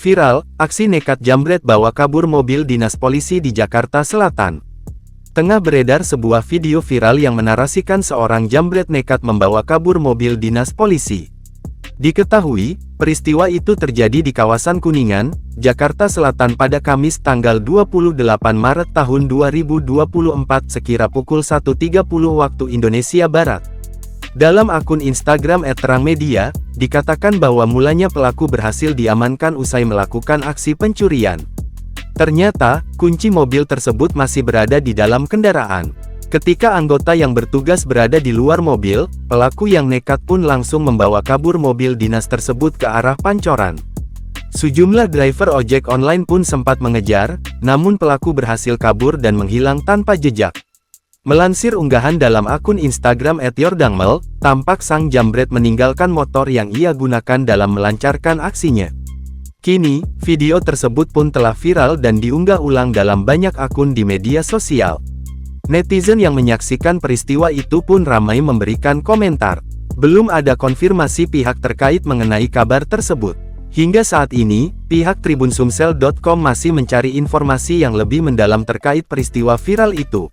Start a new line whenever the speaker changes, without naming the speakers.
Viral, aksi nekat jambret bawa kabur mobil dinas polisi di Jakarta Selatan. Tengah beredar sebuah video viral yang menarasikan seorang jambret nekat membawa kabur mobil dinas polisi. Diketahui, peristiwa itu terjadi di kawasan Kuningan, Jakarta Selatan pada Kamis tanggal 28 Maret tahun 2024 sekira pukul 1.30 waktu Indonesia Barat. Dalam akun Instagram @terangmedia, dikatakan bahwa mulanya pelaku berhasil diamankan usai melakukan aksi pencurian. Ternyata, kunci mobil tersebut masih berada di dalam kendaraan. Ketika anggota yang bertugas berada di luar mobil, pelaku yang nekat pun langsung membawa kabur mobil dinas tersebut ke arah Pancoran. Sejumlah driver ojek online pun sempat mengejar, namun pelaku berhasil kabur dan menghilang tanpa jejak. Melansir unggahan dalam akun Instagram @yordangmel, tampak sang jambret meninggalkan motor yang ia gunakan dalam melancarkan aksinya. Kini, video tersebut pun telah viral dan diunggah ulang dalam banyak akun di media sosial. Netizen yang menyaksikan peristiwa itu pun ramai memberikan komentar. Belum ada konfirmasi pihak terkait mengenai kabar tersebut. Hingga saat ini, pihak Tribun Sumsel.com masih mencari informasi yang lebih mendalam terkait peristiwa viral itu.